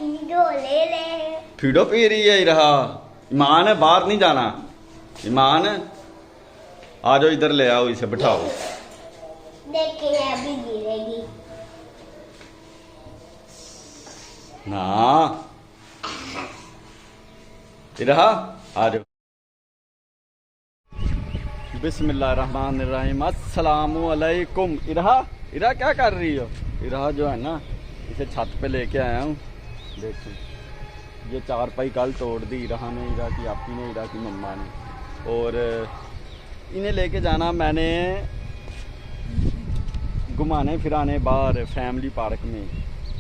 FIDO ले ले। FIDO P रही है रहा। ईमान है, बाहर नहीं जाना। ईमान आ जाओ, इधर ले आओ, इसे बिठाओ। देखिए अभी गिरेगी ना। रहा, आ जाओ। बिस्मिल्लाहिर्रहमानिर्रहीम, अस्सलामु अलैकुम। इरा क्या कर रही हो? इरा जो है ना, इसे छत पे लेके आया हूँ। देखो ये चारपाई कल तोड़ दी इरा ने, इरा की आपी ने, इरा की मम्मा ने। और इन्हें लेके जाना मैंने घुमाने फिराने बाहर फैमिली पार्क में।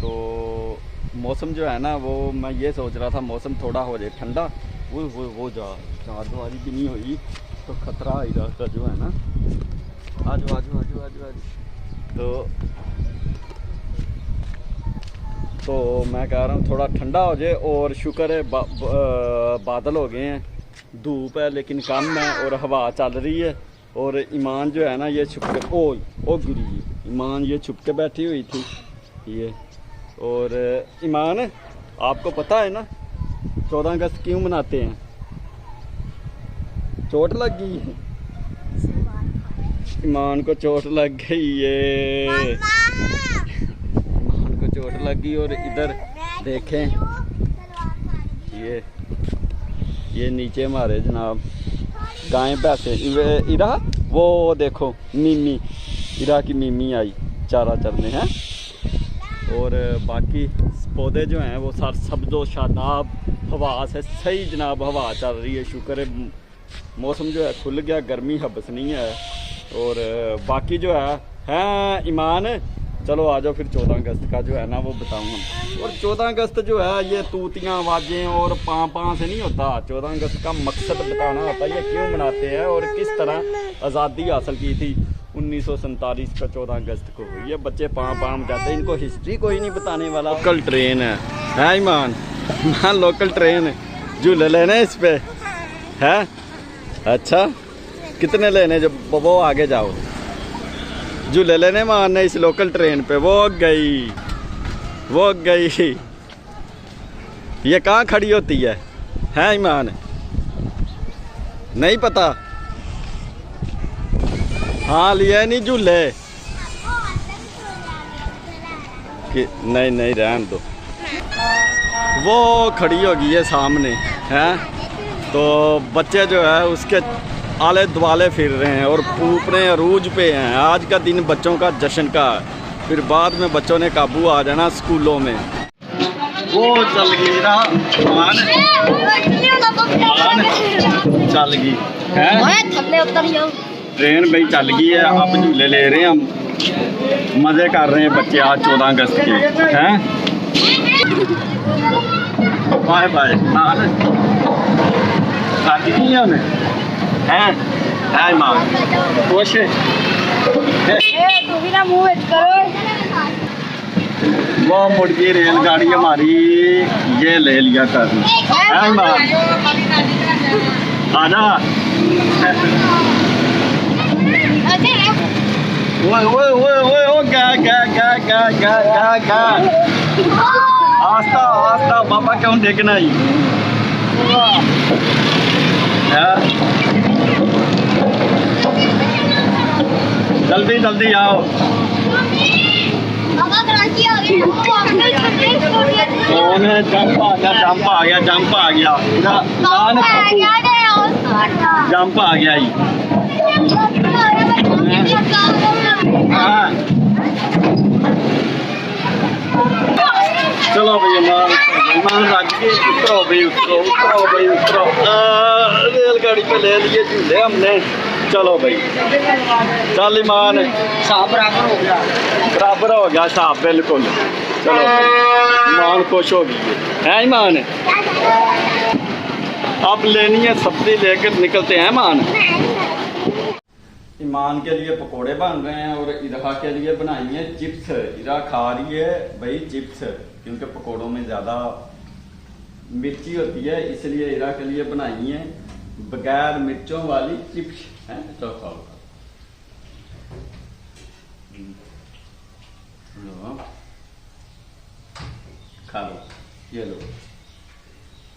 तो मौसम जो है ना, वो मैं ये सोच रहा था मौसम थोड़ा हो जाए ठंडा। वो चार दुआरी भी नहीं हुई तो खतरा इरा का जो है ना। आजो आजो आजो आजो आजो। तो मैं कह रहा हूँ थोड़ा ठंडा हो जाए। और शुक्र है बादल हो गए हैं, धूप है लेकिन कम है और हवा चल रही है। और ईमान जो है ना, ये छुप के ओ गिरी। ईमान ये छुप के बैठी हुई थी ये। और ईमान, आपको पता है ना 14 अगस्त क्यों मनाते हैं? चोट लग गई है ईमान को, चोट लग गई है ईमान को, चोट लग गई। और इधर देखें, ये नीचे हमारे जनाब गाय भैंसे। इरा वो देखो मीमी, इरा की मीमी आई चारा चरने हैं। और बाकी पौधे जो हैं वो सब्ज़ो शादाब, हवा से सही जनाब हवा चल रही है। शुक्र है मौसम जो है खुल गया, गर्मी हबस नहीं है। और बाकी जो है ईमान, चलो आ जाओ फिर 14 अगस्त का जो है ना वो बताऊंगा। और 14 अगस्त जो है ये तूतियाँ आवाज़ें और पाँ से नहीं होता। 14 अगस्त का मकसद बताना होता है, ये क्यों मनाते हैं और किस तरह आज़ादी हासिल की थी 1947 का 14 अगस्त को। ये बच्चे पाँ जाते हैं, इनको हिस्ट्री कोई नहीं बताने वाला। लोकल ट्रेन है ईमान, लोकल ट्रेन, झूले लेने इस पे है। अच्छा कितने लेने? जब वो आगे जाओ, झूले लेने मारने इस लोकल ट्रेन पे। वो गई। ये कहाँ खड़ी होती है ईमान? नहीं पता? हाँ लिए नहीं झूले कि नहीं रहने दो। वो खड़ी होगी है सामने है। तो बच्चे जो है उसके आले दुआले फिर रहे हैं और ऊपरे अरूज पे हैं। आज का दिन बच्चों का जश्न का है, फिर बाद में बच्चों ने काबू आ जाना स्कूलों में। वो चल गई ना चल गई है ट्रेन भाई, चल गई है। अब झूले ले रहे हैं हम, मज़े कर रहे हैं बच्चे आज 14 अगस्त के हैं। बाय बाय है माँ खुश है। वो मुड़ की रेलगाड़ी हमारी ये ले लिया कर है माँ। आजा आस्ता आस्ता पापा क्यों देखना ही जल्दी जल्दी आओ। कौन है? जंप आ गया जंप आ गया जंप आ गया जंप आ गया ही। चलो भैया मान रख के उतरो भाई। रेलगाड़ी पे ले लिए झूले हमने। चलो भाई चल ईमान, बराबर हो गया साहब बिल्कुल। चलो ईमान खुश हो गई है ईमान। अब लेनी है सब्जी लेकर निकलते हैं ईमान। ईमान के लिए पकोड़े बन रहे हैं और इरा के लिए बनाई है चिप्स। इरा खा रही है भाई चिप्स, क्योंकि पकोड़ों में ज़्यादा मिर्ची होती है, इसलिए इरा के लिए बनाई है बगैर मिर्चों वाली चिप्स हैं। तो खाओ खा लो। ये लो,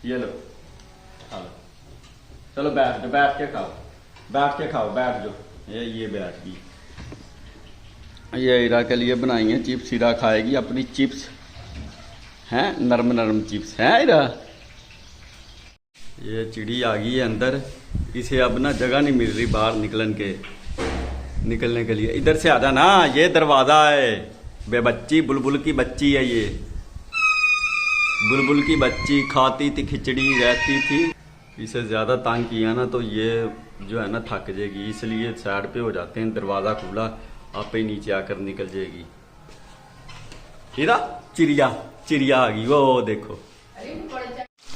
ये लो, खा लो। चलो बैठ जाओ, बैठ के खाओ, बैठ के खाओ, बैठ जाओ। ये बैठ गई। ये हीरा के लिए बनाई है चिप्स। हीरा खाएगी अपनी चिप्स हैं, नरम नरम चिप्स हैं हीरा। ये चिड़ी आ गई है अंदर। इसे अब ना जगह नहीं मिल रही बाहर निकलने के लिए। इधर से आजा ना, ये दरवाजा है। बेबच्ची बुलबुल की बच्ची है ये। बुलबुल की बच्ची खाती थी खिचड़ी, रहती थी। इसे ज़्यादा तंग किया ना तो ये जो है ना थक जाएगी, इसलिए साइड पे हो जाते हैं। दरवाज़ा खुला, आप ही नीचे आकर निकल जाएगी। हीरा चिड़िया आ गई, वो देखो।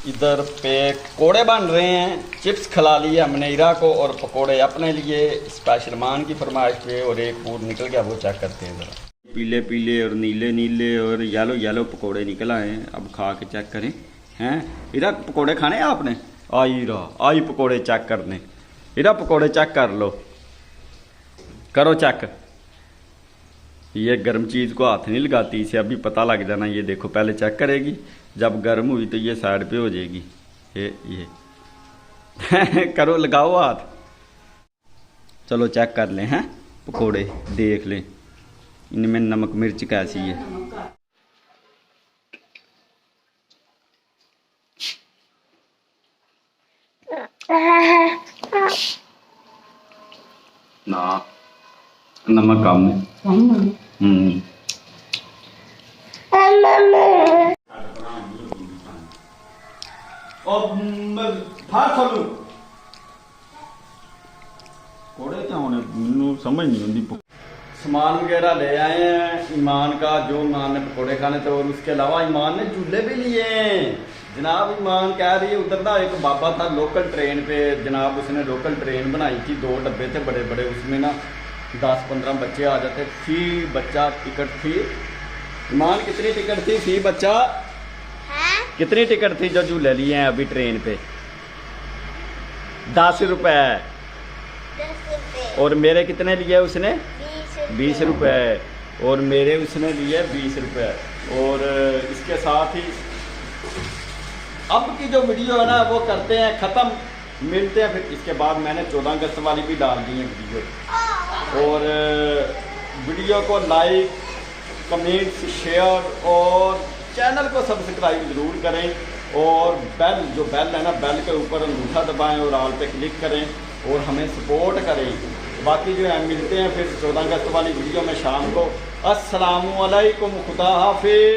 इधर पे पकोड़े बन रहे हैं। चिप्स खिला लिए हमने हीरा को और पकोड़े अपने लिए स्पेशल मान की फरमाइश पे। और एक फूड निकल गया, वो चेक करते हैं ज़रा। पीले पीले और नीले नीले और येलो येलो पकोड़े निकल आए हैं। अब खा के चेक करें। हैं हीरा, पकोड़े खाने हैं आपने? आई पकोड़े चेक करने। हीरा पकोड़े चेक कर लो, करो चेक। ये गर्म चीज़ को हाथ नहीं लगाती, इसे अभी पता लग जाना। ये देखो, पहले चेक करेगी, जब गर्म हुई तो ये साइड पे हो जाएगी। ये करो, लगाओ हाथ। चलो चेक कर लें हैं पकोड़े, देख लें इनमें नमक मिर्च कैसी है। ना नमक कम है। कोड़े क्या होने, मैनू समझ नहीं आती। सामान वगैरह ले आए हैं ईमान का, जो ईमान ने पकोड़े खाने थे। और उसके अलावा ईमान ने झूले भी लिए हैं जनाब। ईमान कह रही है उधर ना एक बाबा था लोकल ट्रेन पे जनाब, उसने लोकल ट्रेन बनाई थी। 2 डब्बे थे बड़े बड़े, उसमें ना 10-15 बच्चे आ जाते। फी बच्चा टिकट थी। ईमान कितनी टिकट थी फी बच्चा? कितनी टिकट थी जो झूले लिए हैं अभी ट्रेन पे? 10 रुपए। और मेरे कितने लिए उसने? 20 रुपए। और मेरे उसने लिए 20 रुपए। और इसके साथ ही अब की जो वीडियो है ना वो करते हैं ख़त्म। मिलते हैं फिर इसके बाद। मैंने 14 अगस्त वाली भी डाल दी है वीडियो। और वीडियो को लाइक, कमेंट्स, शेयर और चैनल को सब्सक्राइब ज़रूर करें। और बेल, जो बेल है ना, बेल के ऊपर अंगूठा दबाएं और ऑल पे क्लिक करें और हमें सपोर्ट करें। बाकी जो है मिलते हैं फिर 14 अगस्त वाली वीडियो में शाम को। अस्सलामु अलैकुम, खुदा हाफिज़।